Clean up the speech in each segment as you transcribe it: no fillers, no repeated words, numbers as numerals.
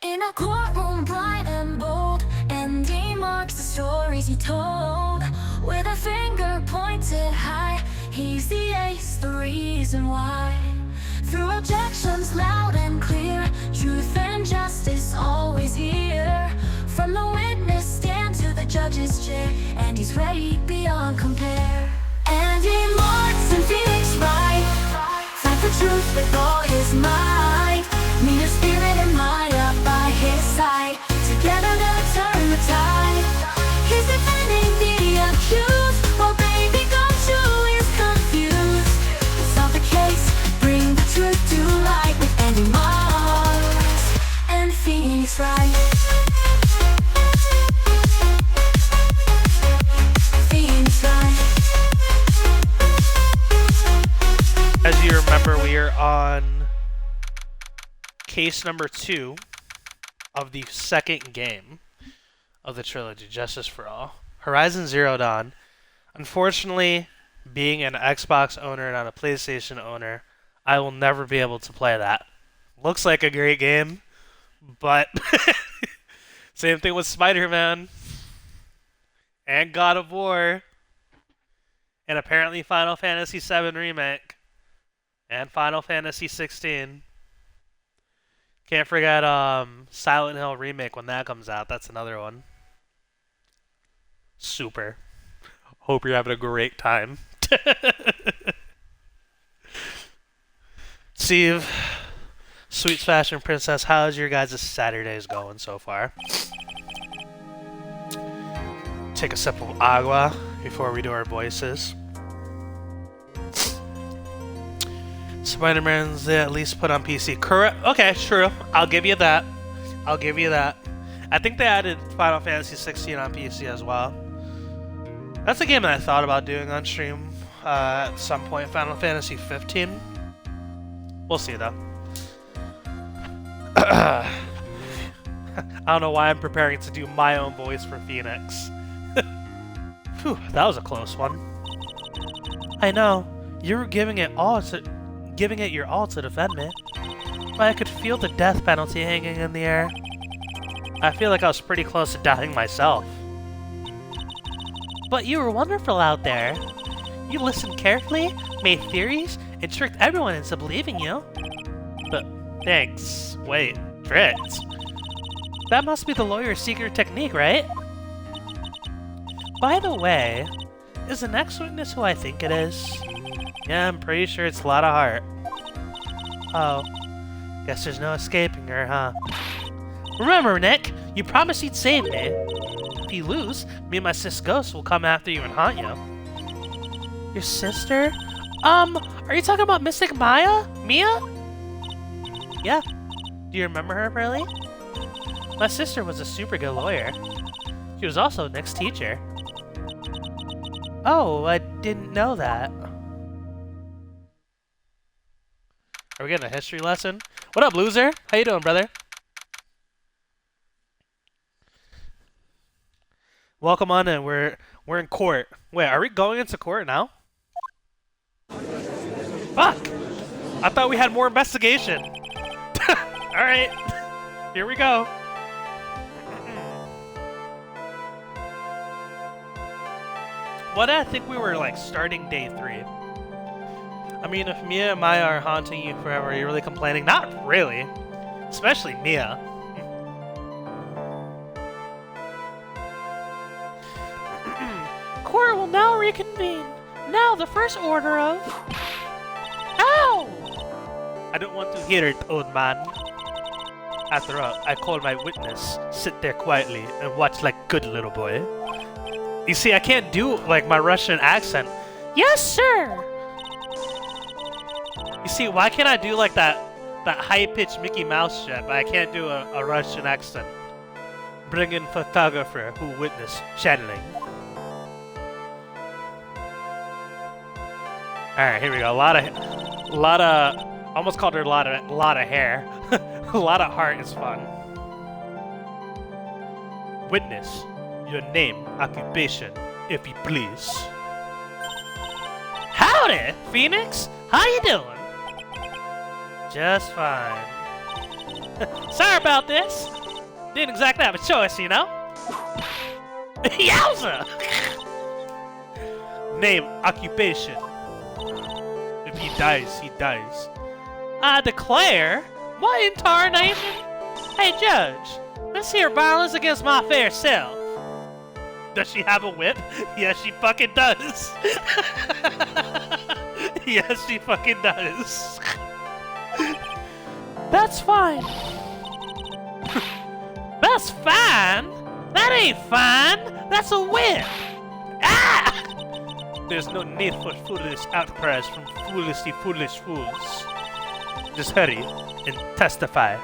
In a courtroom bright and bold, and he marks the stories he told. With a finger pointed high, he's the ace, the reason why. Through objections loud and clear, truth and justice always here. From the witness stand to the judge's chair, and he's ready beyond compare. And he marks in Phoenix Wright, fight for truth with all his might. Mean of spirit and Maya by his side, together they'll turn the tide. He's defending the accused, while baby Gumshoe is confused. Solve the case, bring the truth to light with Andy Marks and Phoenix Wright. Phoenix Wright. As you remember, we are on case number 2 of the second game of the trilogy, Justice for All. Horizon Zero Dawn. Unfortunately, being an Xbox owner and not a PlayStation owner, I will never be able to play that. Looks like a great game, but same thing with Spider-Man and God of War and apparently Final Fantasy VII Remake and Final Fantasy 16. Can't forget Silent Hill Remake when that comes out. That's another one. Super. Hope you're having a great time. Steve, Sweet Fashion Princess, how's your guys' Saturdays going so far? Take a sip of agua before we do our voices. Spider-Man's at least put on PC. Correct. Okay, true. I'll give you that. I'll give you that. I think they added Final Fantasy 16 on PC as well. That's a game that I thought about doing on stream at some point. Final Fantasy 15. We'll see though. I don't know why I'm preparing to do my own voice for Phoenix. Phew, that was a close one. I know. You were giving it your all to defend me. But I could feel the death penalty hanging in the air. I feel like I was pretty close to dying myself. But you were wonderful out there. You listened carefully, made theories, and tricked everyone into believing you. But thanks. Wait, tricked? That must be the lawyer's secret technique, right? By the way, is the next witness who I think it is? Yeah, I'm pretty sure it's Lotta Hart. Oh, guess there's no escaping her, huh? Remember, Nick, you promised you'd save me. If you lose, me and my sis Ghost will come after you and haunt you. Your sister? Are you talking about Mystic Mia? Yeah. Do you remember her, Pearly? My sister was a super good lawyer. She was also Nick's teacher. Oh, I didn't know that. Are we getting a history lesson? What up, loser? How you doing, brother? Welcome on in. We're in court. Wait, are we going into court now? Fuck! I thought we had more investigation. Alright. Here we go. What I think we were like starting day 3. I mean, if Mia and Maya are haunting you forever, are you really complaining? Not really. Especially Mia. Court will now reconvene. Now the first order of... Ow! I don't want to hear it, old man. After all, I call my witness. Sit there quietly and watch like good little boy. You see, I can't do like my Russian accent. Yes, sir! You see, why can't I do like that high-pitched Mickey Mouse shit, but I can't do a Russian accent? Bring in photographer who witnessed channeling. Alright, here we go. A lot of, almost called her a lot of hair. A lot of heart is fun. Witness, your name, occupation, if you please. Howdy, Phoenix. How you doing? Just fine. Sorry about this. Didn't exactly have a choice, you know? Yowza! Name, occupation. If he dies, he dies. I declare? What in tarnation? Hey, Judge, let's hear violence against my fair self. Does she have a whip? Yes, she fucking does. Yes, she fucking does. That's fine. That's fine? That ain't fine. That's a whip. Ah! There's no need for foolish outcries from foolish fools. Just hurry and testify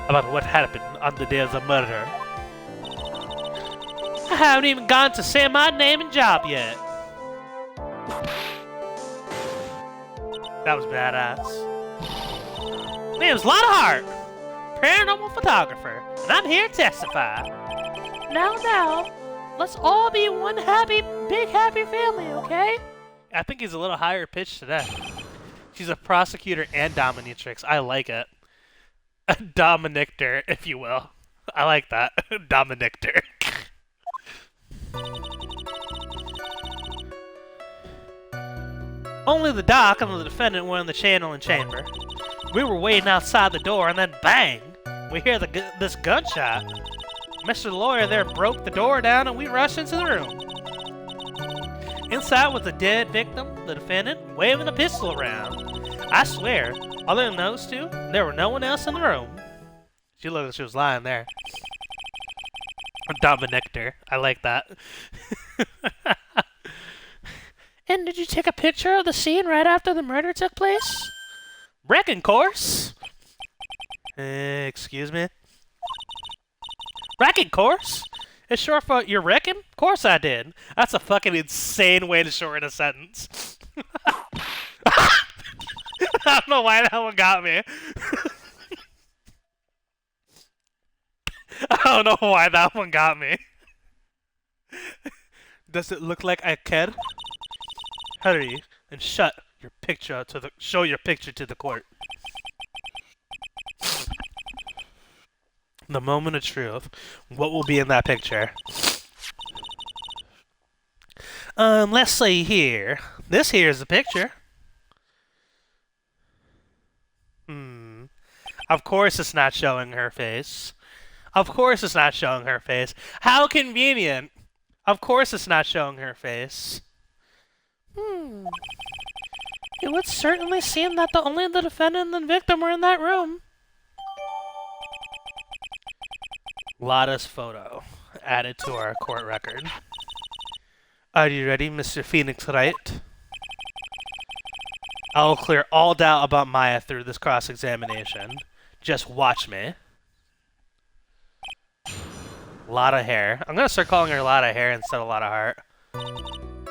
about what happened on the day of the murder. I haven't even gone to say my name and job yet. That was badass. Name's Lionheart, paranormal photographer, and I'm here to testify. Now, let's all be one big happy family, okay? I think he's a little higher pitched today. She's a prosecutor and dominatrix. I like it. A dominictor, if you will. I like that. Dominictor. Only the doc and the defendant were in the channel and chamber. We were waiting outside the door, and then bang! We hear this gunshot. Mr. Lawyer there broke the door down, and we rushed into the room. Inside was the dead victim, the defendant, waving a pistol around. I swear, other than those two, there were no one else in the room. She looked like she was lying there. Dominictor. I like that. And did you take a picture of the scene right after the murder took place? Wrecking course? Excuse me? Wrecking course? It's short for you're wrecking? Of course I did. That's a fucking insane way to shorten a sentence. I don't know why that one got me. I don't know why that one got me. Does it look like I care? Hurry and show your picture to the court. The moment of truth. What will be in that picture? Let's see here. This here is the picture. Of course it's not showing her face. Of course it's not showing her face. How convenient. Of course it's not showing her face. It would certainly seem that only the defendant and the victim were in that room. Lotta's photo added to our court record. Are you ready, Mr. Phoenix Wright? I'll clear all doubt about Maya through this cross-examination. Just watch me. Lotta Hair. I'm gonna start calling her Lotta Hair instead of Lotta Heart.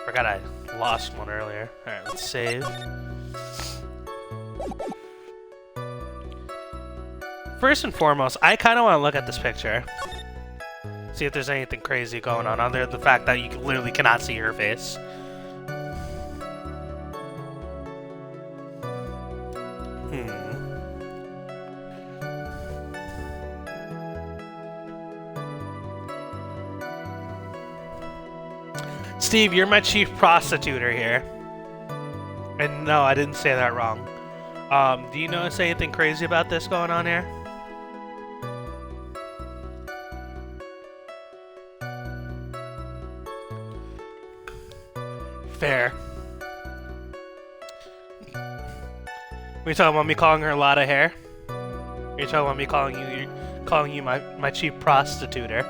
Forgot I lost one earlier. Alright, let's save. First and foremost, I kind of want to look at this picture. See if there's anything crazy going on other than the fact that you literally cannot see her face. Steve, you're my chief prostituter here. And no, I didn't say that wrong. Do you notice anything crazy about this going on here? Fair. We talking about me calling her Lotta Hair? You're talking about me calling you my chief prostituter?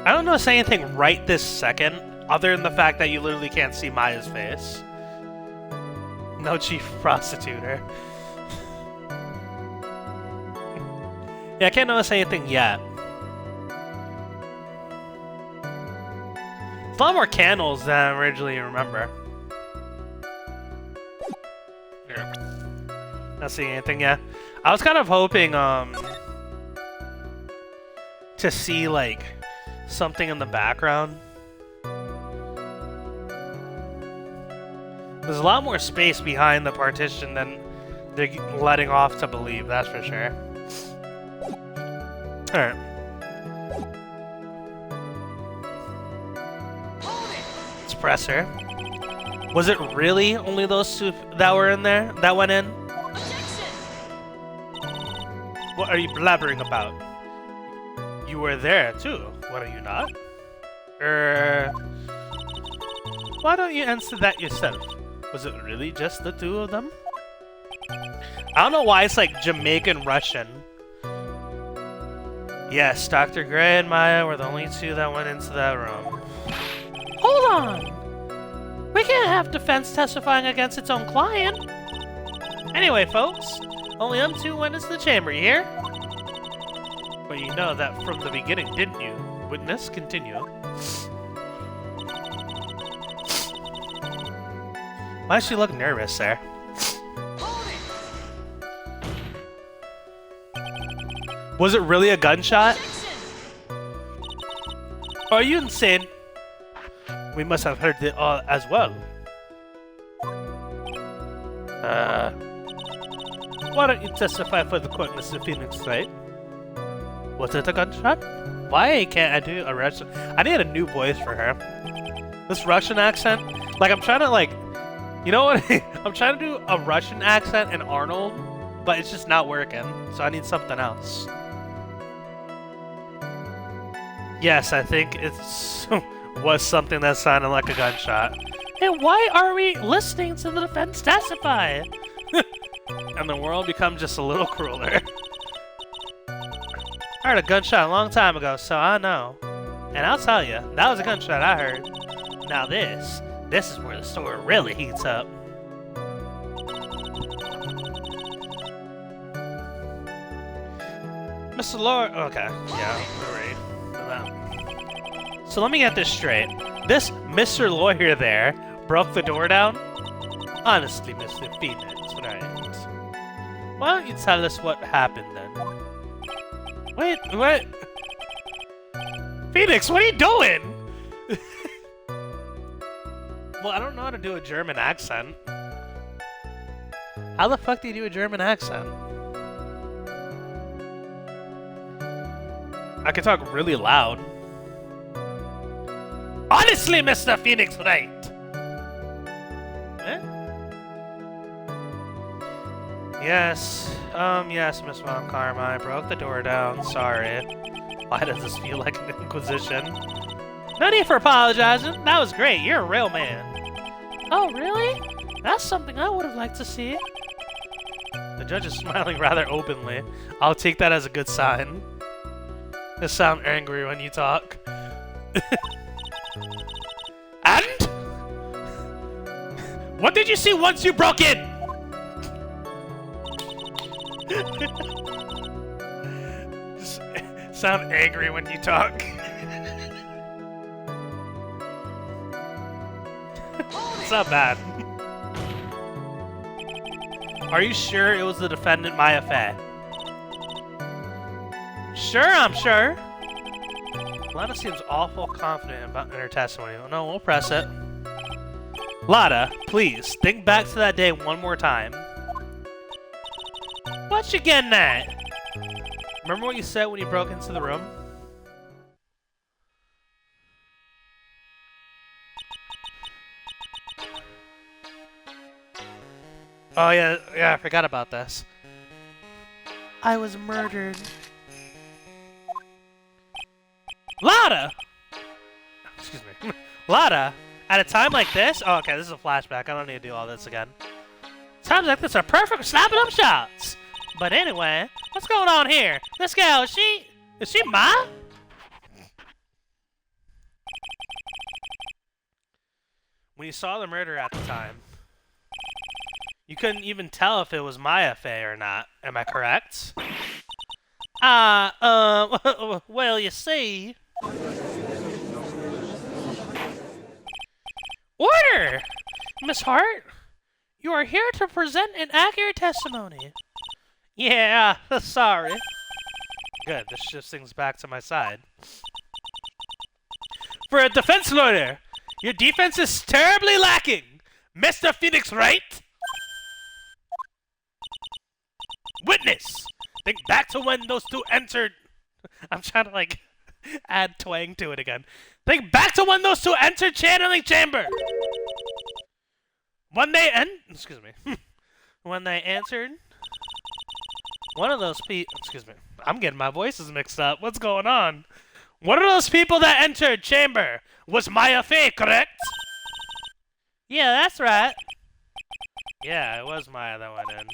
I don't notice anything right this second, other than the fact that you literally can't see Maya's face. No chief prostituter. Yeah, I can't notice anything yet. It's a lot more candles than I originally remember. Here. Not seeing anything yet. I was kind of hoping, to see, like, something in the background. There's a lot more space behind the partition than They're letting off to believe, that's for sure. Alright. Let's press her. Was it really only those two that were in there that went in? What are you blabbering about? You were there too, what are you not? Why don't you answer that yourself? Was it really just the two of them? I don't know why it's like Jamaican Russian. Yes, Dr. Gray and Maya were the only two that went into that room. Hold on! We can't have defense testifying against its own client. Anyway, folks, only them two went into the chamber, you hear? But you know that from the beginning, didn't you? Witness, continue. Why does she look nervous there? Was it really a gunshot? Are you insane? We must have heard it all as well. Why don't you testify for the court, Mr. Phoenix Wright? Was it a gunshot? Why can't I do a Russian? I need a new voice for her. This Russian accent, like I'm trying to like, you know what? I'm trying to do a Russian accent in Arnold, but it's just not working. So I need something else. Yes, I think it's was something that sounded like a gunshot. And why are we listening to the defense testify? And the world becomes just a little crueler. I heard a gunshot a long time ago, so I know. And I'll tell you, that was a gunshot I heard. Now this is where the story really heats up. Mr. Lord, okay, yeah, we're ready for that. So let me get this straight. This Mr. Lawyer there broke the door down? Honestly, Mr. Phoenix, right? Why don't you tell us what happened then? Wait, what? Phoenix, what are you doing? Well, I don't know how to do a German accent. How the fuck do you do a German accent? I can talk really loud. Honestly, Mr. Phoenix Wright! Eh? Yes, Miss Von Karma, I broke the door down, sorry. Why does this feel like an inquisition? No need for apologizing, that was great, you're a real man. Oh, really? That's something I would have liked to see. The judge is smiling rather openly. I'll take that as a good sign. You sound angry when you talk. And? What did you see once you broke in? Just sound angry when you talk. It's not bad. Are you sure it was the defendant Maya Fey? Sure, I'm sure. Lana seems awful confident about her testimony. Oh no, we'll press it. Lana, please, think back to that day one more time. What you getting at? Remember what you said when you broke into the room? Oh yeah, I forgot about this. I was murdered. Lada! Excuse me. Lada, at a time like this? Oh, okay, this is a flashback. I don't need to do all this again. Times like this are perfect for snapping up shots. But anyway, what's going on here? This gal, is she Ma? When you saw the murder at the time, you couldn't even tell if it was Maya Fey or not. Am I correct? Well, you see. Order! Miss Hart, you are here to present an accurate testimony. Yeah, sorry. Good, this shifts things back to my side. For a defense lawyer, your defense is terribly lacking, Mr. Phoenix Wright. witness! Think back to when those two entered... I'm trying to, like, add twang to it again. Think back to when those two entered channeling chamber! When they when they answered... One of those people... Excuse me. I'm getting my voices mixed up. What's going on? One of those people that entered chamber was Maya Fey, correct? Yeah, that's right. Yeah, it was Maya that went in.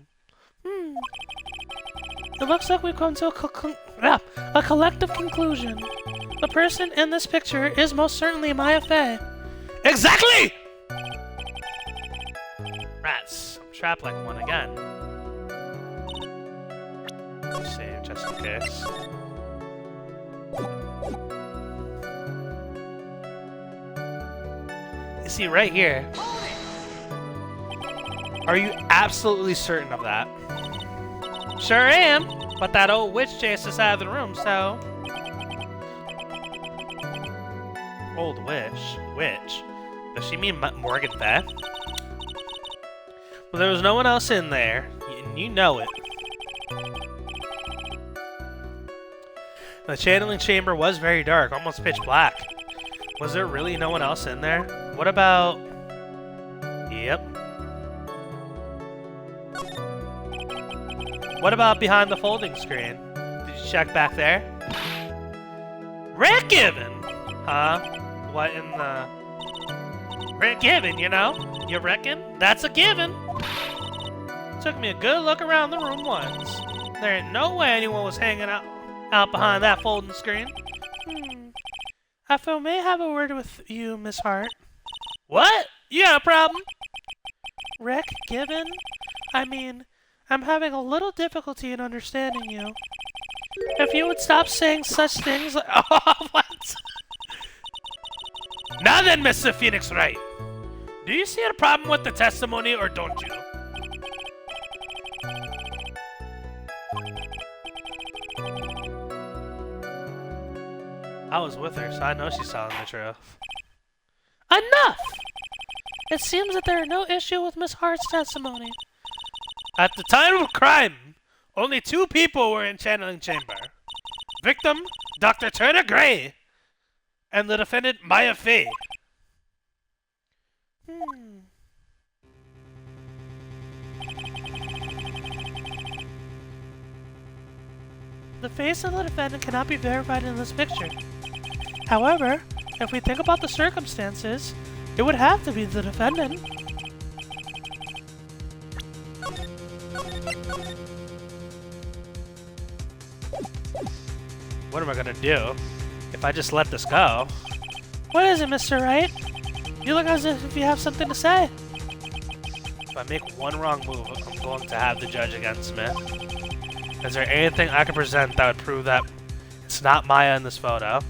It looks like we've come to a collective conclusion. The person in this picture is most certainly Maya Fey. Exactly! Rats, I'm trapped like one again. Save just in case. You see, right here. Are you absolutely certain of that? Sure am, but that old witch chased us out of the room, so... Old witch? Witch? Does she mean Morgan Beth? Well, there was no one else in there, and you know it. The channeling chamber was very dark, almost pitch black. Was there really no one else in there? What about... Yep. What about behind the folding screen? Did you check back there? Rick Given! Huh? What in the... Rick Given, you know? You reckon? That's a given! Took me a good look around the room once. There ain't no way anyone was hanging out behind that folding screen. If I may have a word with you, Miss Hart. What? You got a problem? Rick Given? I mean... I'm having a little difficulty in understanding you. If you would stop saying such things like... Oh, what? Now then, Mr. Phoenix Wright. Do you see a problem with the testimony, or don't you? I was with her, so I know she's telling the truth. Enough! It seems that there are no issue with Miss Hart's testimony. At the time of crime, only 2 people were in channeling chamber. Victim, Dr. Turner Gray, and the defendant, Maya Fey. The face of the defendant cannot be verified in this picture. However, if we think about the circumstances, it would have to be the defendant. What am I gonna do if I just let this go? What is it, Mr. Wright? You look as if you have something to say. If I make one wrong move, I'm going to have the judge against me. Is there anything I can present that would prove that it's not Maya in this photo?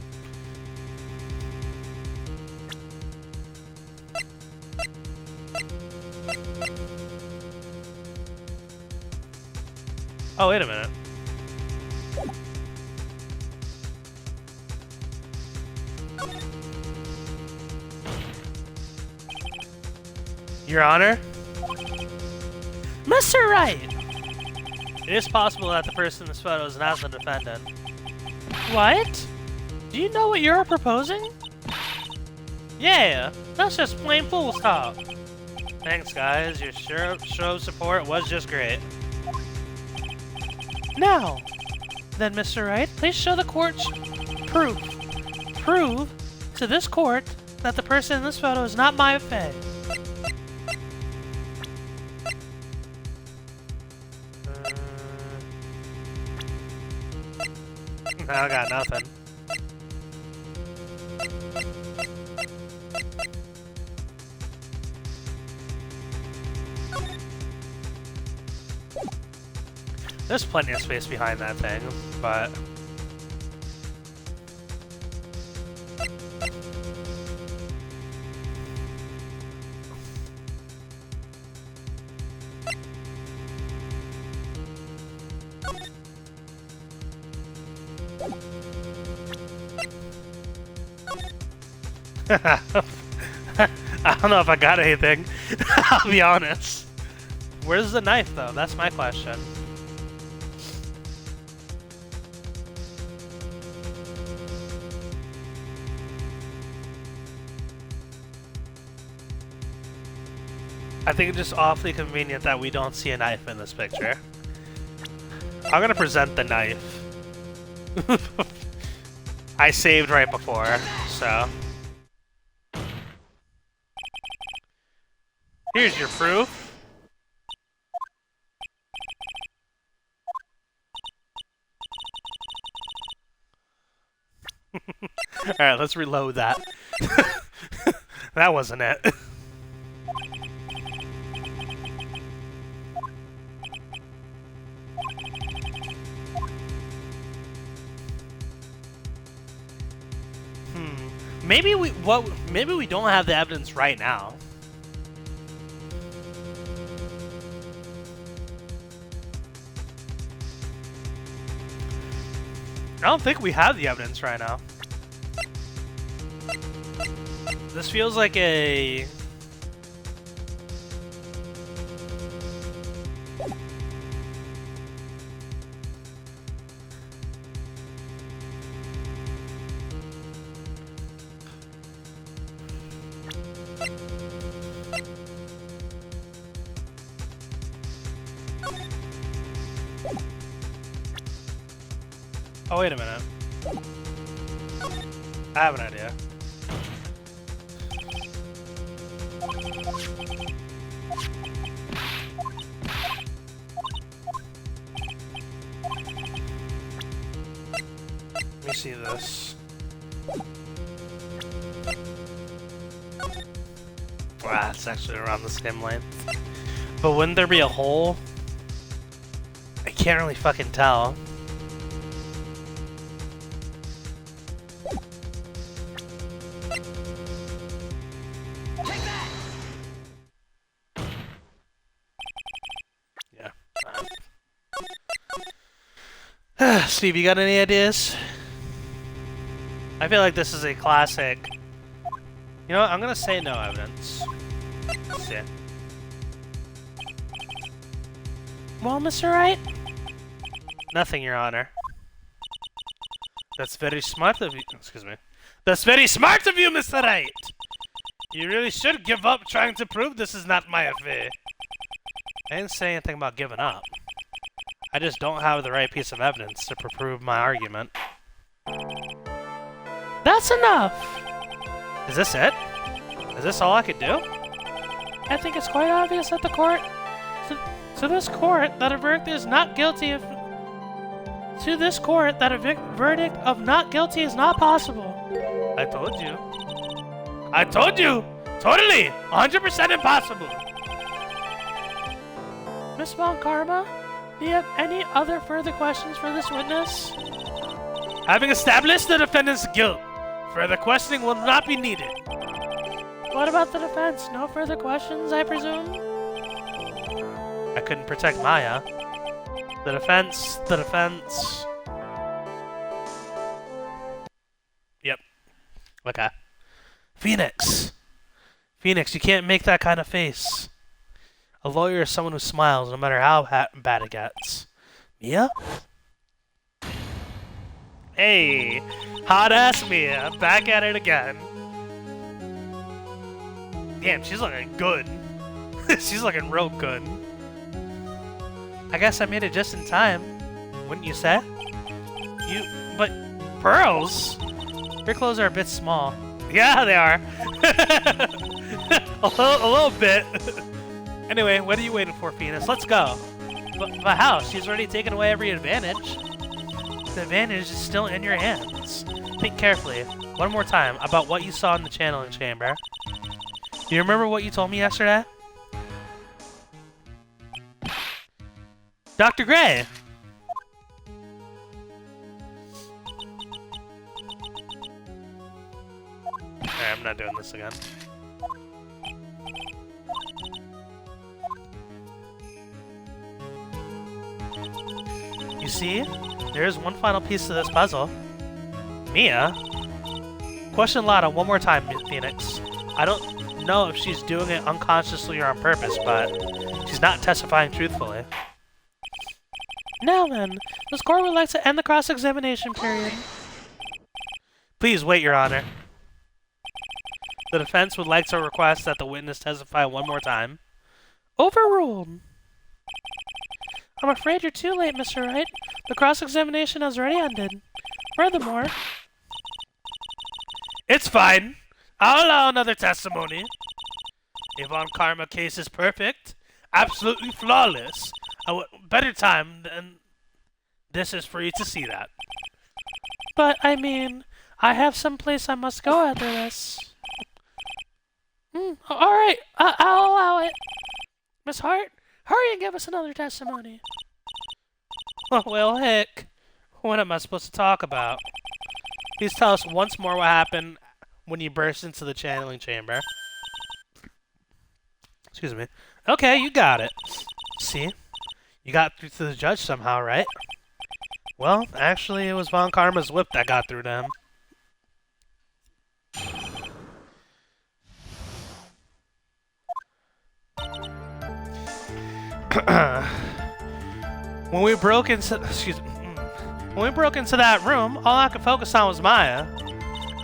Oh, wait a minute. Your Honor? Mr. Wright! It is possible that the person in this photo is not the defendant. What? Do you know what you're proposing? Yeah, that's just plain fool's talk. Thanks, guys. Your show of support was just great. Now, then, Mr. Wright, please show the court proof. Prove to this court that the person in this photo is not Maya Fey. I got nothing. There's plenty of space behind that thing, but... I don't know if I got anything. I'll be honest. Where's the knife, though? That's my question. I think it's just awfully convenient that we don't see a knife in this picture. I'm gonna present the knife. I saved right before, so... Here's your proof. Alright, let's reload that. That wasn't it. Maybe we don't have the evidence right now. I don't think we have the evidence right now. This feels like a... Oh, wait a minute. I have an idea. Let me see this. Wow, it's actually around the same length. But wouldn't there be a hole? I can't really fucking tell. Steve, you got any ideas? I feel like this is a classic. You know what? I'm gonna say no evidence. Let's see. Well, Mr. Wright? Nothing, Your Honor. That's very smart of you. Excuse me. That's very smart of you, Mr. Wright! You really should give up trying to prove this is not my affair. I didn't say anything about giving up. I just don't have the right piece of evidence to prove my argument. That's enough! Is this it? Is this all I could do? I think it's quite obvious that the court... To this court, that a verdict is not guilty of... To this court, that a verdict of not guilty is not possible. I told you. I told you! Totally! 100% impossible! Miss Von Karma? Do you have any other further questions for this witness? Having established the defendant's guilt, further questioning will not be needed. What about the defense? No further questions, I presume? I couldn't protect Maya. The defense... Yep. Okay. Phoenix! Phoenix, you can't make that kind of face. A lawyer is someone who smiles no matter how bad it gets. Mia? Hey! Hot-ass Mia, back at it again. Damn, she's looking good. She's looking real good. I guess I made it just in time. Wouldn't you say? But pearls? Your clothes are a bit small. Yeah, they are. a little bit. Anyway, what are you waiting for, Phoenix? Let's go. But how? She's already taken away every advantage. The advantage is still in your hands. Think carefully, one more time, about what you saw in the channeling chamber. Do you remember what you told me yesterday? Dr. Gray! Alright, I'm not doing this again. You see, there is one final piece to this puzzle. Mia? Question Lana one more time, Phoenix. I don't know if she's doing it unconsciously or on purpose, but she's not testifying truthfully. Now then, this court would like to end the cross-examination period. Please wait, Your Honor. The defense would like to request that the witness testify one more time. Overruled. I'm afraid you're too late, Mr. Wright. The cross-examination has already ended. Furthermore... It's fine. I'll allow another testimony. Yvonne Karma case is perfect. Absolutely flawless. Better time than this is for you to see that. But, I mean, I have some place I must go after this. Alright, I'll allow it. Miss Hart, hurry and give us another testimony. Oh, well, heck. What am I supposed to talk about? Please tell us once more what happened when you burst into the channeling chamber. Excuse me. Okay, you got it. See? You got through to the judge somehow, right? Well, actually, it was Von Karma's whip that got through to him. When we broke into that room, all I could focus on was Maya.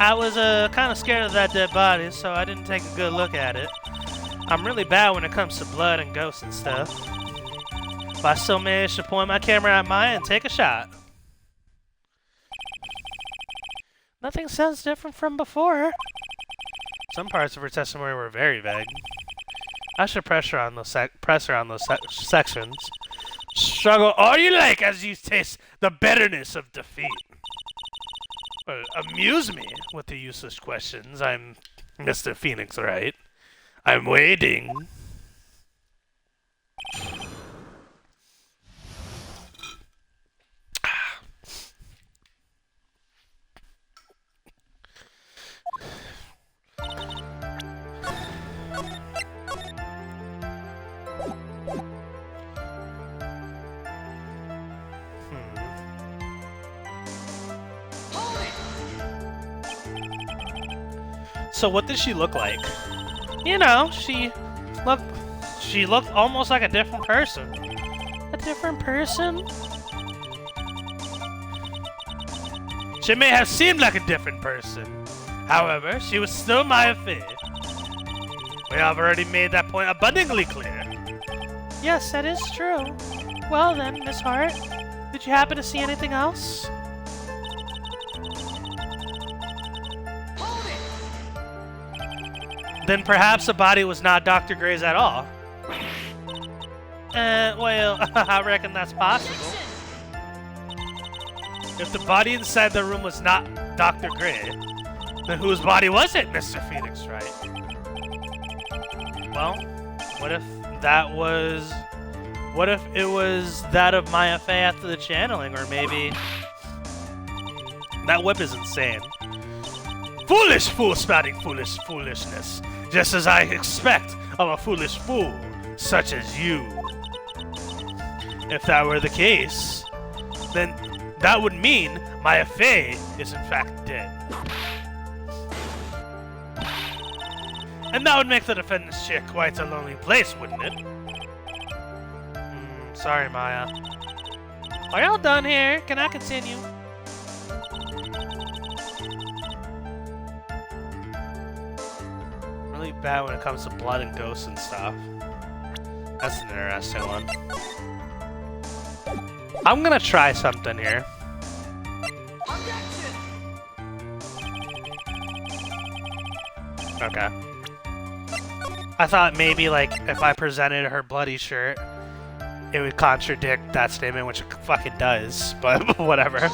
I was kind of scared of that dead body, so I didn't take a good look at it. I'm really bad when it comes to blood and ghosts and stuff. But I still managed to point my camera at Maya and take a shot. Nothing sounds different from before. Some parts of her testimony were very vague. I should press her on those sections. Struggle all you like as you taste the bitterness of defeat. Well, amuse me with the useless questions. I'm Mr. Phoenix Wright. I'm waiting. So what did she look like? You know, she looked almost like a different person. A different person? She may have seemed like a different person. However, she was still Maya Fey. We have already made that point abundantly clear. Yes, that is true. Well then, Miss Hart, did you happen to see anything else? Then perhaps the body was not Dr. Gray's at all. Well, I reckon that's possible. If the body inside the room was not Dr. Gray, then whose body was it, Mr. Phoenix Wright? Well, what if it was that of Maya Fey after the channeling, or maybe... That whip is insane. Foolish fool spouting foolishness, just as I expect of a foolish fool such as you. If that were the case, then that would mean Maya Fey is in fact dead. And that would make the defendant's chair quite a lonely place, wouldn't it? Sorry, Maya. Are y'all done here? Can I continue? Really bad when it comes to blood and ghosts and stuff. That's an interesting one. I'm gonna try something here. Okay. I thought maybe, like, if I presented her bloody shirt, it would contradict that statement, which it fucking does, but whatever.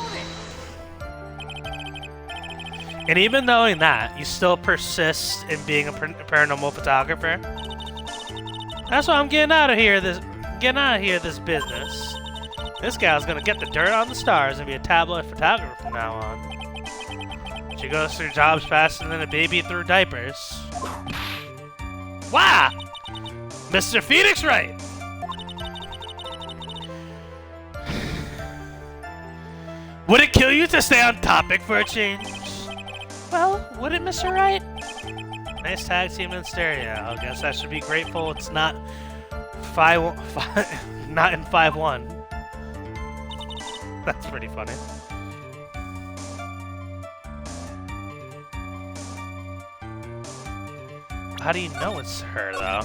And even knowing that, you still persist in being a paranormal photographer. That's why I'm getting out of here. This business. This gal's gonna get the dirt on the stars and be a tabloid photographer from now on. She goes through jobs faster than a baby through diapers. Wow! Mr. Phoenix Wright! Would it kill you to stay on topic for a change? Well, would it, Mr. Wright? Nice tag team in stereo. I guess I should be grateful it's not not in 5-1. That's pretty funny. How do you know it's her, though?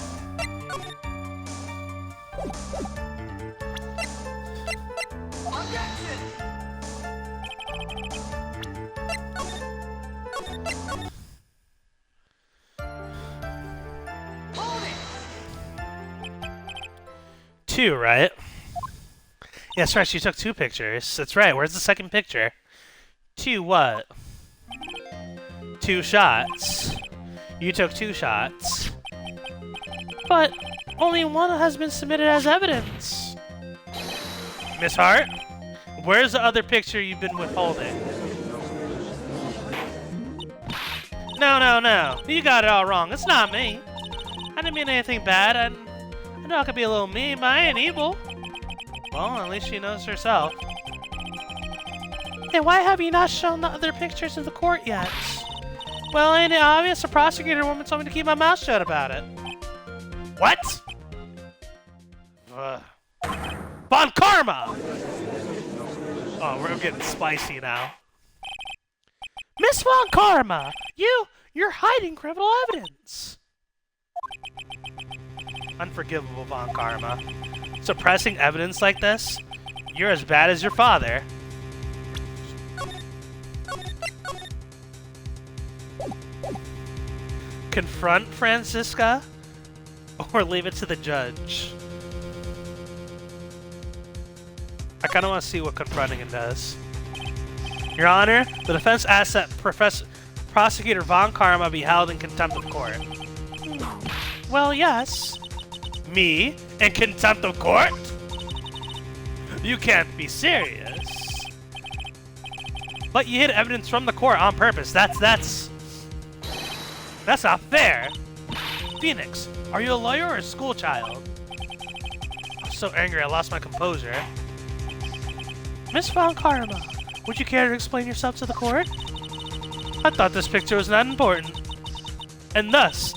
Two, right? Yeah, that's right, she took 2 pictures. That's right, where's the second picture? 2 what? 2 shots. You took 2 shots. But only one has been submitted as evidence. Miss Hart? Where's the other picture you've been withholding? No. You got it all wrong. It's not me. I didn't mean anything bad. I know I could be a little mean, but I ain't evil. Well, at least she knows herself. Hey, why have you not shown the other pictures in the court yet? Well, ain't it obvious? The prosecutor woman told me to keep my mouth shut about it. What? Von Karma! Oh, we're getting spicy now. Miss Von Karma! You're hiding criminal evidence! Unforgivable, Von Karma. Suppressing evidence like this? You're as bad as your father. Confront Francisca? Or leave it to the judge? I kind of want to see what confronting it does. Your Honor, the defense asks that Prosecutor Von Karma be held in contempt of court. Well, yes. Me? In contempt of court? You can't be serious. But you hid evidence from the court on purpose. That's not fair. Phoenix, are you a lawyer or a school child? I'm so angry I lost my composure. Miss Von Karma, would you care to explain yourself to the court? I thought this picture was not important, and thus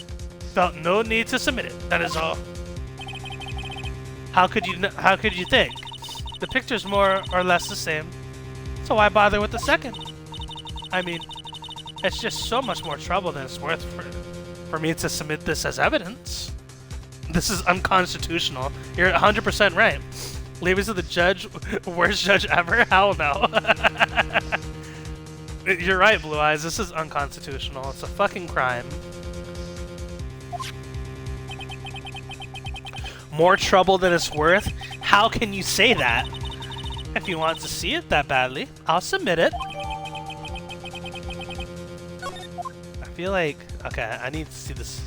felt no need to submit it. That is all. How could you think? The picture's more or less the same, so why bother with the second? I mean, it's just so much more trouble than it's worth for me to submit this as evidence. This is unconstitutional. You're 100% right. Leave it to the judge. Worst judge ever? Hell no. You're right, Blue Eyes. This is unconstitutional. It's a fucking crime. More trouble than it's worth? How can you say that? If you want to see it that badly, I'll submit it. I feel like... Okay, I need to see this.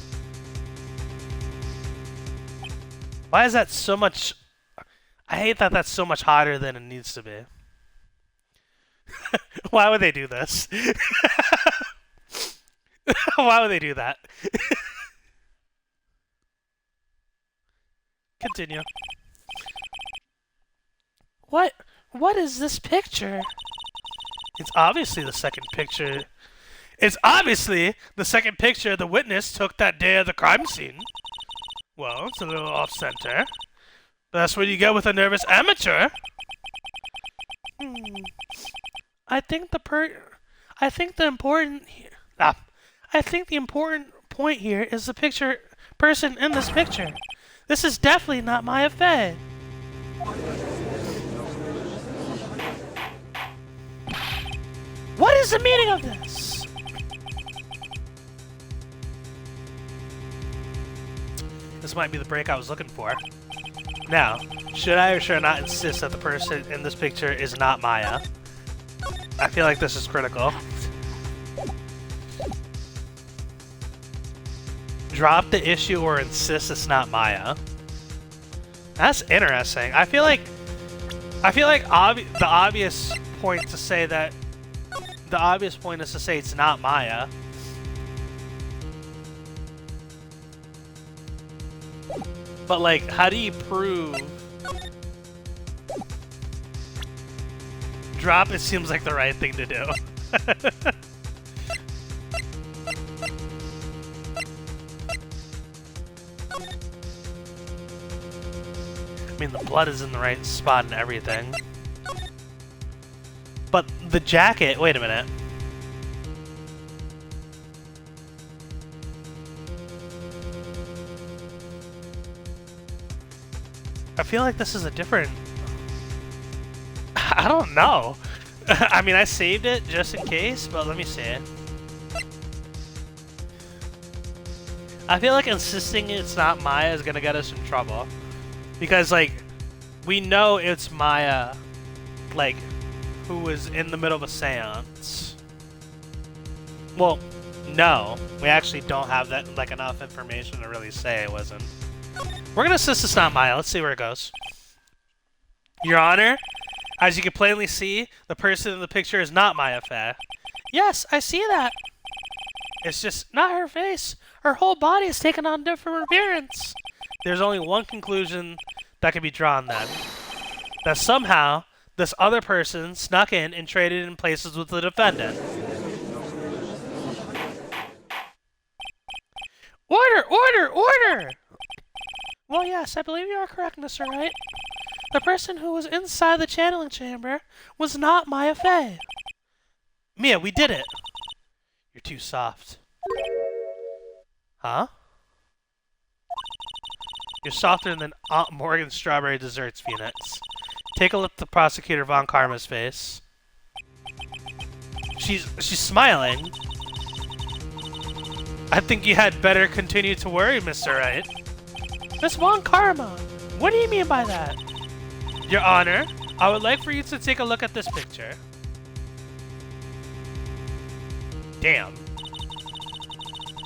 Why is that so much... I hate that that's so much hotter than it needs to be. Why would they do this? Why would they do that? Continue. What is this picture? It's obviously the second picture. It's obviously the second picture the witness took that day of the crime scene. Well, it's a little off-center. That's what you get with a nervous amateur. I think the important point here is the person in this picture. This is definitely not my affair. What is the meaning of this? This might be the break I was looking for. Now, should I or should I not insist that the person in this picture is not Maya? I feel like this is critical. Drop the issue or insist it's not Maya. That's interesting. I feel like the obvious point to say that the obvious point is to say it's not Maya. But like, how do you prove? Drop it seems like the right thing to do. I mean, the blood is in the right spot and everything. But the jacket, wait a minute. I feel like this is a different... I don't know. I mean, I saved it just in case, but let me see it. I feel like insisting it's not Maya is gonna get us in trouble. Because, like, we know it's Maya, like, who was in the middle of a seance. Well, no. We actually don't have that, like, enough information to really say it wasn't. We're gonna insist it's not Maya. Let's see where it goes. Your Honor, as you can plainly see, the person in the picture is not Maya Fey. Yes, I see that. It's just not her face. Her whole body has taken on different appearance. There's only one conclusion that can be drawn then. That somehow, this other person snuck in and traded in places with the defendant. Order! Order! Order! Well, yes, I believe you are correct, Mr. Wright. The person who was inside the channeling chamber was not Maya Fey. Mia, we did it. You're too soft. Huh? You're softer than Aunt Morgan's strawberry desserts, Phoenix. Take a look at the prosecutor Von Karma's face. She's smiling. I think you had better continue to worry, Mr. Wright. Miss Von Karma, what do you mean by that? Your Honor, I would like for you to take a look at this picture. Damn.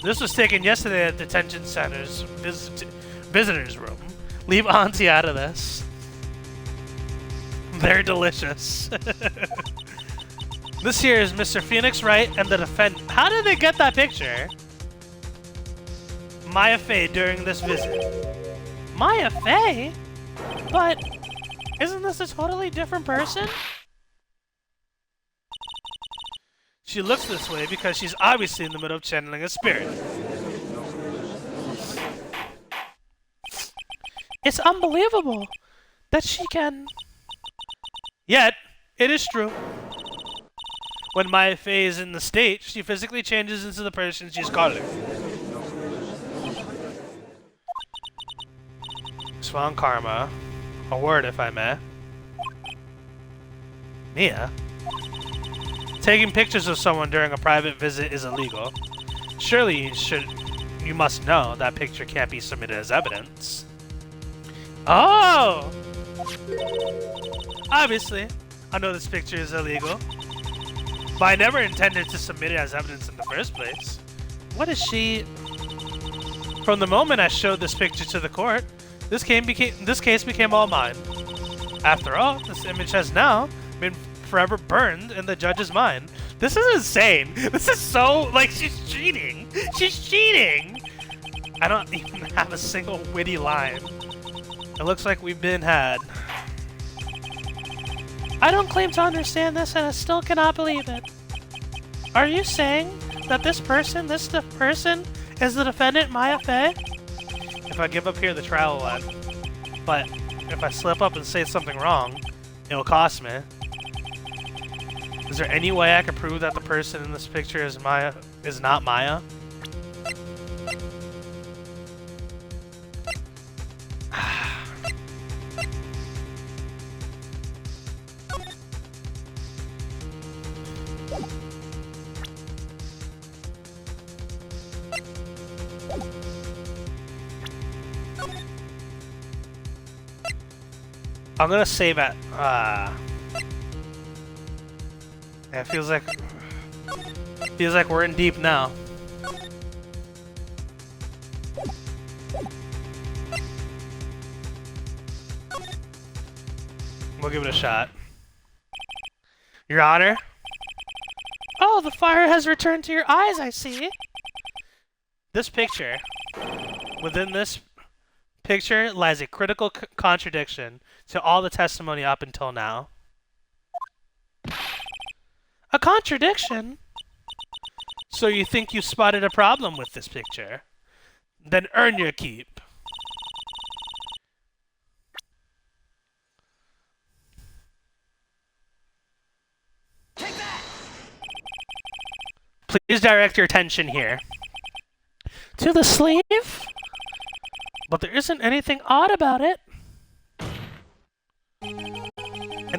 This was taken yesterday at detention center's visitor's room. Leave Auntie out of this. They're delicious. This here is Mr. Phoenix Wright and the defendant. How did they get that picture? Maya Fey during this visit. Maya Fey? But isn't this a totally different person? She looks this way because she's obviously in the middle of channeling a spirit. It's unbelievable that she can... Yet, it is true. When Maya Fey is in the state, she physically changes into the person she's calling. Swan Karma. A word, if I may. Mia? Taking pictures of someone during a private visit is illegal. Surely you must know that picture can't be submitted as evidence. Oh! Obviously, I know this picture is illegal. But I never intended to submit it as evidence in the first place. What is she... From the moment I showed this picture to the court, this case became all mine. After all, this image has now been forever burned in the judge's mind. This is insane. This is so... Like, she's cheating. She's cheating! I don't even have a single witty line. It looks like we've been had. I don't claim to understand this, and I still cannot believe it. Are you saying that this person is the defendant, Maya Fey? If I give up here, the trial will end. But if I slip up and say something wrong, it will cost me. Is there any way I can prove that the person in this picture is not Maya? I'm gonna save it. Yeah, it feels like we're in deep now. We'll give it a shot. Your Honor? Oh, the fire has returned to your eyes, I see. This picture. Within this picture lies a critical contradiction to all the testimony up until now. A contradiction? So you think you spotted a problem with this picture? Then earn your keep. Take that! Please direct your attention here. To the sleeve? But there isn't anything odd about it.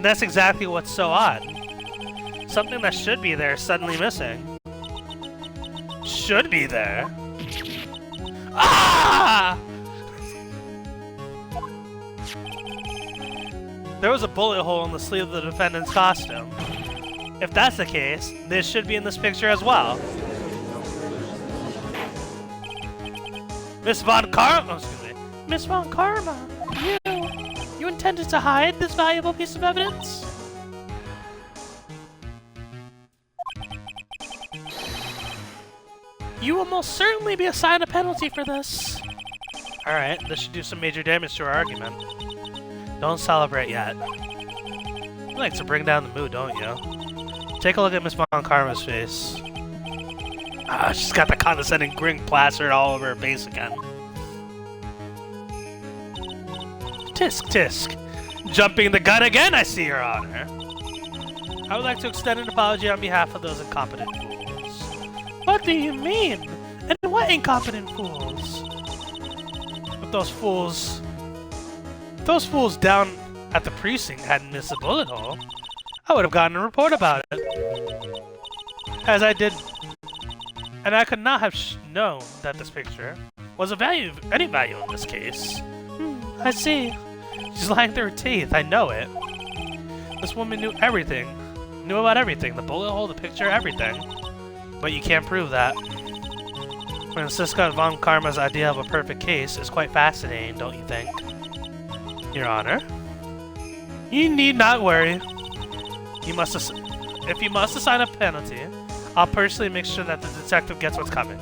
that's exactly what's so odd. Something that should be there is suddenly missing. Should be there. Ah! There was a bullet hole in the sleeve of the defendant's costume. If that's the case, this should be in this picture as well. Miss Von Karma, oh, excuse me. Miss Von Karma, you intended to hide this valuable piece of evidence? You will most certainly be assigned a penalty for this. Alright, this should do some major damage to our argument. Don't celebrate yet. You like to bring down the mood, don't you? Take a look at Miss Von Karma's face. Ah, she's got the condescending grin plastered all over her face again. Tisk, tisk. Jumping the gun again, I see, Your Honor. I would like to extend an apology on behalf of those incompetent fools. What do you mean? And what incompetent fools? If those fools down at the precinct hadn't missed a bullet hole, I would have gotten a report about it. As I did, and I could not have known that this picture was of any value in this case. I see. She's lying through her teeth, I know it. This woman knew everything. Knew about everything. The bullet hole, the picture, everything. But you can't prove that. Francisca Von Karma's idea of a perfect case is quite fascinating, don't you think? Your Honor? You need not worry. If you must assign a penalty, I'll personally make sure that the detective gets what's coming.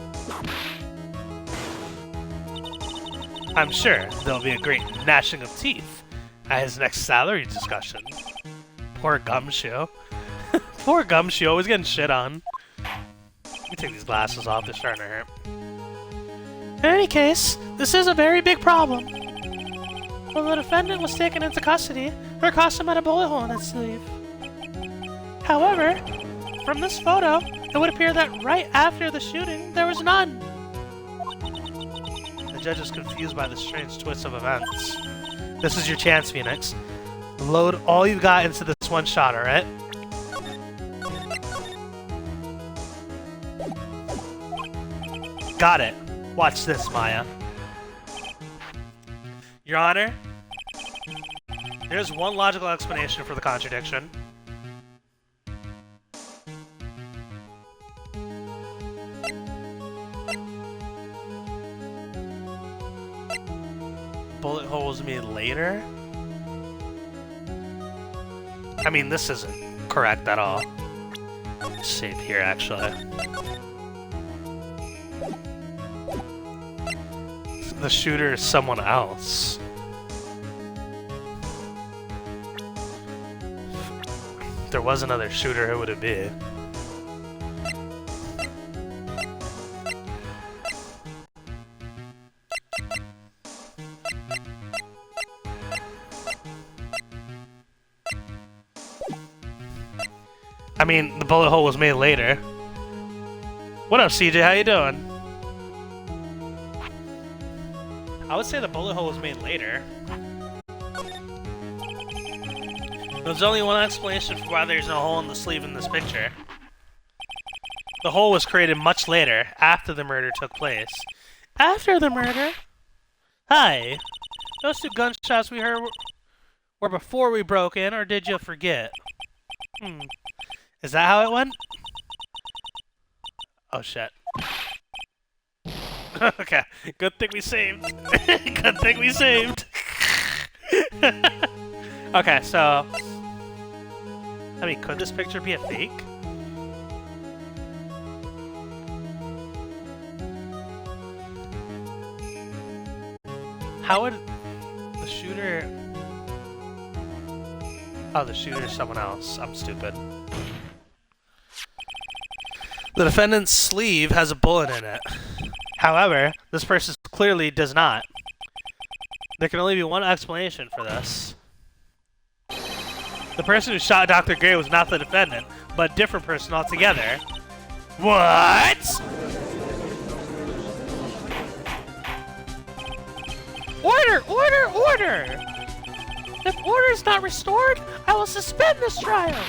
I'm sure there'll be a great gnashing of teeth at his next salary discussion. Poor Gumshoe. Poor Gumshoe, always getting shit on. Let me take these glasses off, they're starting to hurt. In any case, this is a very big problem. When the defendant was taken into custody, her costume had a bullet hole in its sleeve. However, from this photo, it would appear that right after the shooting, there was none. The judge is confused by the strange twist of events. This is your chance, Phoenix. Load all you've got into this one shot, alright? Got it. Watch this, Maya. Your Honor, there's one logical explanation for the contradiction. Bullet hole was made later? I mean, this isn't correct at all. Save here, actually. The shooter is someone else. If there was another shooter, who would it be? I mean, the bullet hole was made later. What up, CJ? How you doing? I would say the bullet hole was made later. There's only one explanation for why there's no hole in the sleeve in this picture. The hole was created much later, after the murder took place. After the murder? Hi. Those two gunshots we heard were before we broke in, or did you forget? Is that how it went? Oh shit. Okay, good thing we saved. Good thing we saved. Okay, so... I mean, could this picture be a fake? How would the shooter... Oh, the shooter is someone else. I'm stupid. The defendant's sleeve has a bullet in it. However, this person clearly does not. There can only be one explanation for this. The person who shot Dr. Gray was not the defendant, but a different person altogether. What? Order! Order! Order! If order is not restored, I will suspend this trial.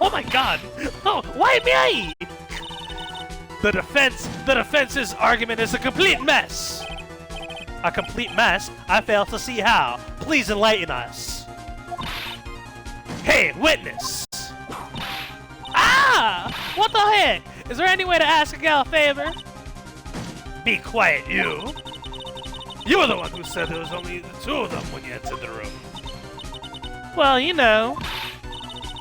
Oh my god! Oh, why me? The defense's argument is a complete mess. A complete mess? I fail to see how. Please enlighten us. Hey, witness! Ah! What the heck? Is there any way to ask a gal a favor? Be quiet, you! You were the one who said there was only the two of them when you entered the room. Well, you know.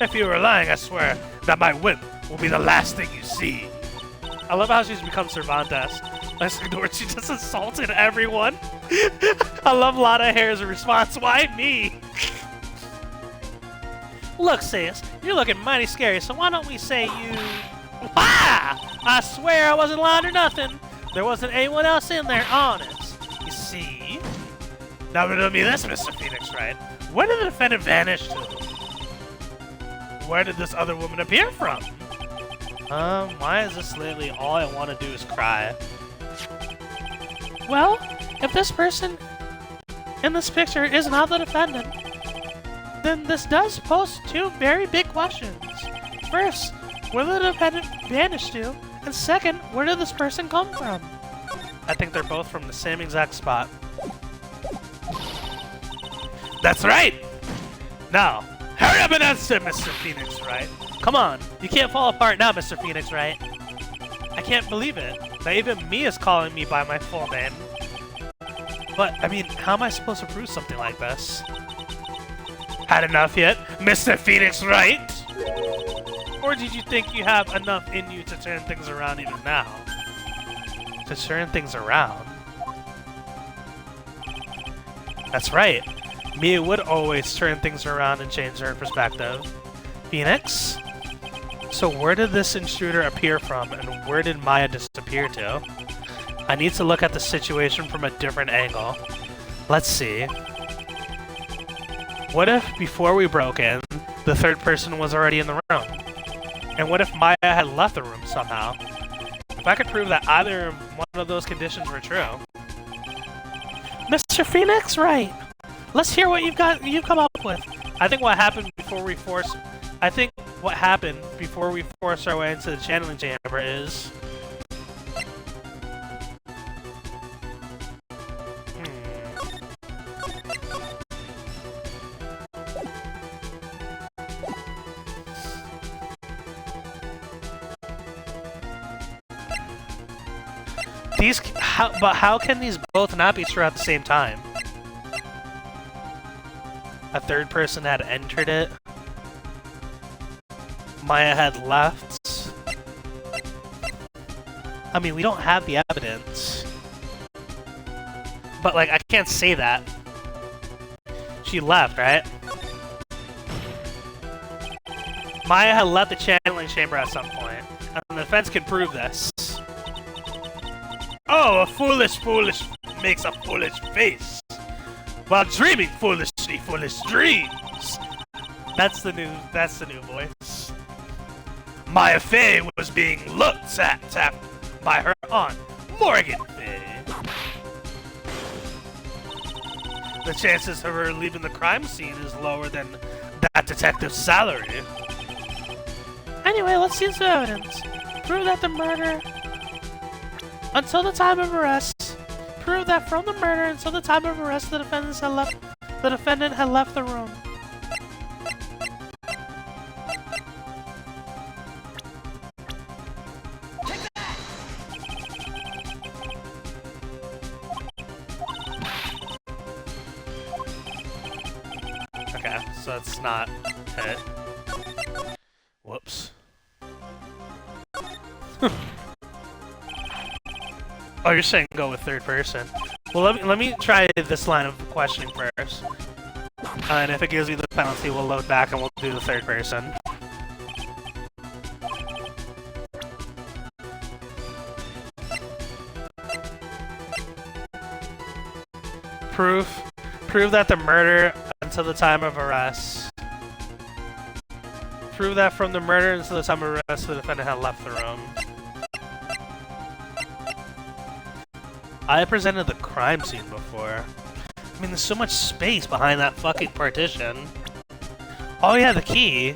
If you were lying, I swear that my whip will be the last thing you see. I love how she's become Cervantes. She just assaulted everyone. I love Lotta Hair's response. Why me? Look, sis, you're looking mighty scary, so why don't we say you... Ah! I swear I wasn't lying or nothing. There wasn't anyone else in there, honest. You see? Now riddle me this, Mr. Phoenix Wright. Where did the defendant vanish to? Where did this other woman appear from? Why is this lately all I want to do is cry? Well, if this person in this picture is not the defendant, then this does pose two very big questions. First, where did the defendant vanish to? And second, where did this person come from? I think they're both from the same exact spot. That's right! Now, hurry up and answer, Mr. Phoenix Wright. Come on, you can't fall apart now, Mr. Phoenix Wright. I can't believe it. Now even me is calling me by my full name. But, I mean, how am I supposed to prove something like this? Had enough yet, Mr. Phoenix Wright? Or did you think you have enough in you to turn things around even now? To turn things around? That's right. Mia would always turn things around and change her perspective. Phoenix? So where did this intruder appear from, and where did Maya disappear to? I need to look at the situation from a different angle. Let's see. What if, before we broke in, the third person was already in the room? And what if Maya had left the room somehow? If I could prove that either one of those conditions were true. Mr. Phoenix Wright! Let's hear what you've come up with. I think what happened before we forced our way into the channeling chamber is... How can these both not be true at the same time? A third person had entered it. Maya had left. I mean, we don't have the evidence. But, like, I can't say that. She left, right? Maya had left the channeling chamber at some point, and the defense can prove this. Oh, a foolish makes a foolish face while dreaming foolish dreams. That's the new voice. Maya Fey was being looked at by her aunt, Morgan Fey. The chances of her leaving the crime scene is lower than that detective's salary. Anyway, let's see some evidence. Prove that the murder until the time of arrest. Prove that from the murder until the time of arrest, the defendant had left the room. Okay, so that's not it. Whoops. Oh, you're saying go with third person. Well, let me try this line of questioning first. And if it gives me the penalty, we'll load back and we'll do the third person. Prove that the murder until the time of arrest. Prove that from the murder until the time of arrest, the defendant had left the room. I presented the crime scene before. I mean, there's so much space behind that fucking partition. Oh yeah, the key.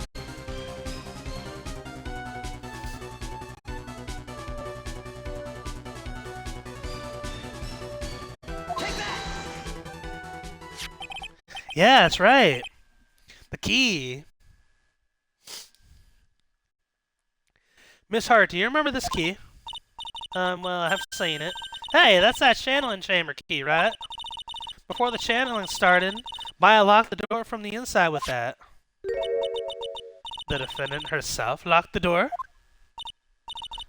Yeah, that's right. The key. Miss Hart, do you remember this key? Well, I have seen it. Hey, that's that channeling chamber key, right? Before the channeling started, Maya locked the door from the inside with that. The defendant herself locked the door?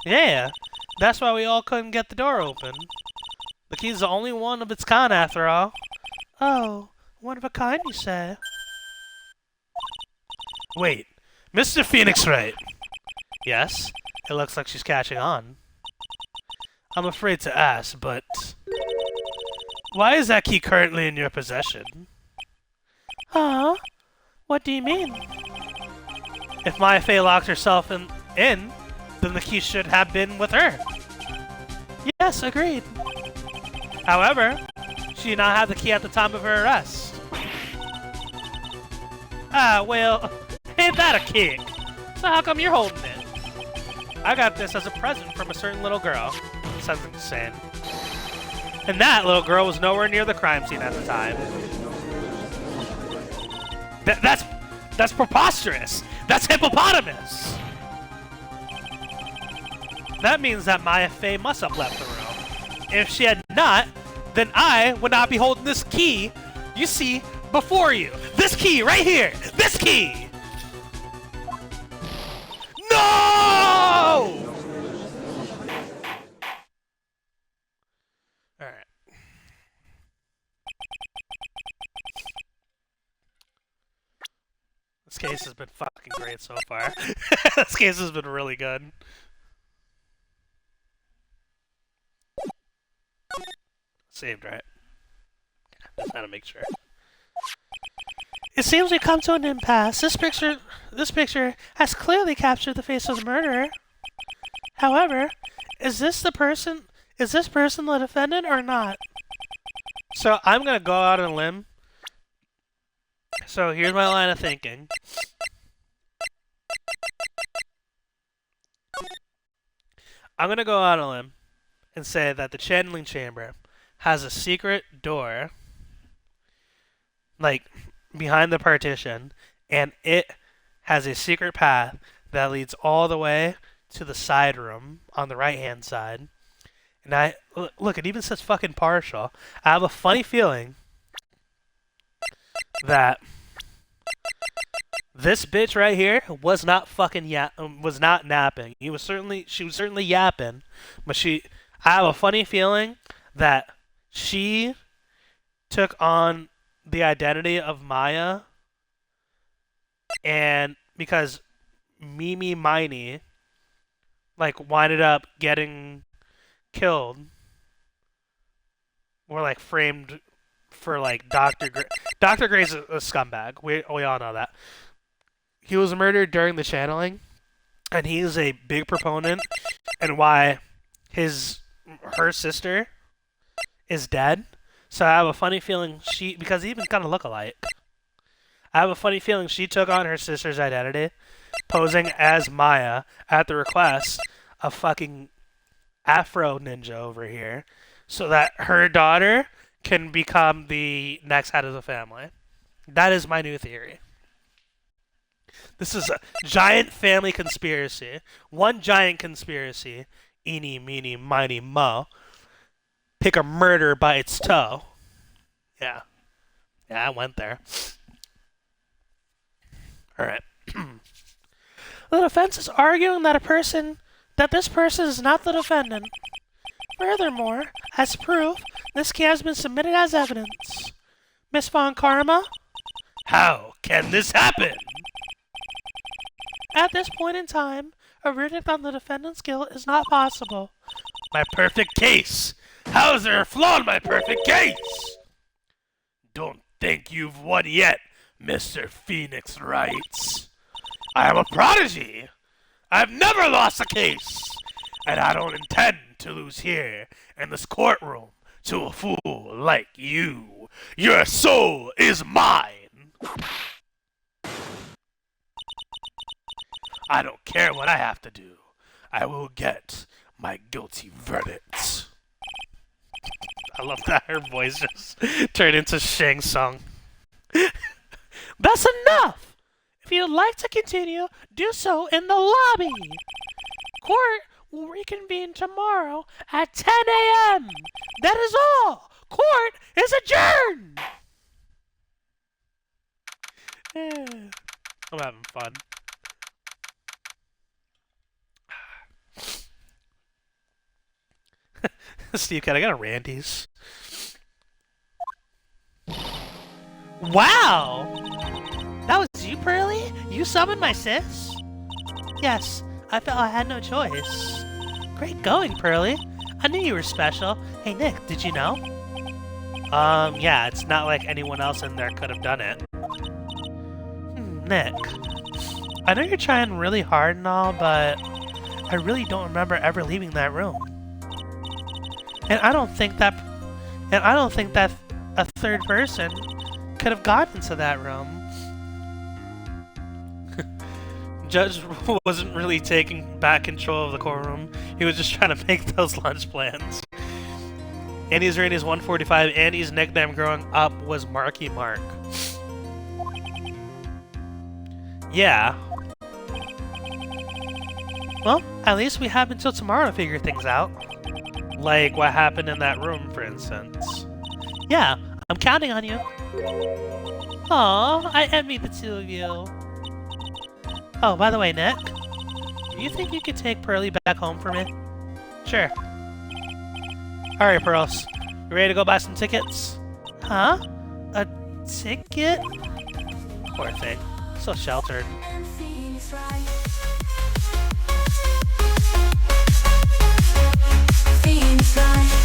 Yeah, that's why we all couldn't get the door open. The key's the only one of its kind, after all. Oh, one of a kind, you say? Wait, Mr. Phoenix Wright. Yes, it looks like she's catching on. I'm afraid to ask, but why is that key currently in your possession? Huh? What do you mean? If Maya Fey locked herself in, then the key should have been with her. Yes, agreed. However, she did not have the key at the time of her arrest. Ah, well, ain't that a kick? So how come you're holding it? I got this as a present from a certain little girl. Something insane. And that little girl was nowhere near the crime scene at the time. That's preposterous! That's hippopotamus! That means that Maya Fey must have left the room. If she had not, then I would not be holding this key you see before you. This key right here! This key! No! Alright. This case has been fucking great so far. This case has been really good. Saved, right? Just had to make sure. It seems we've come to an impasse. This picture has clearly captured the face of the murderer. However, is this person the defendant or not? So I'm gonna go out on a limb. So here's my line of thinking. I'm gonna go out on a limb and say that the channeling chamber has a secret door, like, behind the partition, and it has a secret path that leads all the way to the side room on the right-hand side. And look, it even says fucking partial. I have a funny feeling that this bitch right here was not fucking was not napping. She was certainly yapping, but I have a funny feeling that she took on the identity of Maya, and because Mimi Miney, like, winded up getting killed, or like framed for, like, Dr. Gray's a scumbag. We all know that. He was murdered during the channeling, and he is a big proponent and why her sister is dead. So I have a funny feeling because they even kind of look alike. I have a funny feeling she took on her sister's identity, posing as Maya at the request of fucking Afro Ninja over here, so that her daughter can become the next head of the family. That is my new theory. This is a giant family conspiracy. One giant conspiracy. Eeny, meeny, miny, mo. Pick a murder by its toe. Yeah. Yeah, I went there. Alright. The defense is arguing that this person is not the defendant. Furthermore, as proof, this key has been submitted as evidence. Miss Von Karma? How can this happen? At this point in time, a verdict on the defendant's guilt is not possible. My perfect case! How is there a flaw in my perfect case? Don't think you've won yet, Mr. Phoenix Wright. I am a prodigy! I've never lost a case! And I don't intend to lose here in this courtroom to a fool like you. Your soul is mine. I don't care what I have to do. I will get my guilty verdict. I love that her voice just turned into Shang Tsung. That's enough! If you'd like to continue, do so in the lobby. Court will reconvene tomorrow at 10 a.m. That is all. Court is adjourned. I'm having fun. Steve, can I get a Randy's? Wow! That was you, Pearly? You summoned my sis? Yes, I felt I had no choice. Great going, Pearly. I knew you were special. Hey, Nick, did you know? Yeah, it's not like anyone else in there could have done it. Nick. I know you're trying really hard and all, but I really don't remember ever leaving that room. And I don't think that a third person could have gotten into that room. Judge wasn't really taking back control of the courtroom. He was just trying to make those lunch plans. Annie's rating is 145. Annie's nickname growing up was Marky Mark. Yeah. Well, at least we have until tomorrow to figure things out. Like what happened in that room, for instance. Yeah, I'm counting on you. Aw, I envy the two of you. Oh, by the way, Nick, do you think you could take Pearly back home for me? Sure. Alright, Pearls. You ready to go buy some tickets? Huh? A ticket? Poor thing. So sheltered. Phoenix Wright. Phoenix Wright.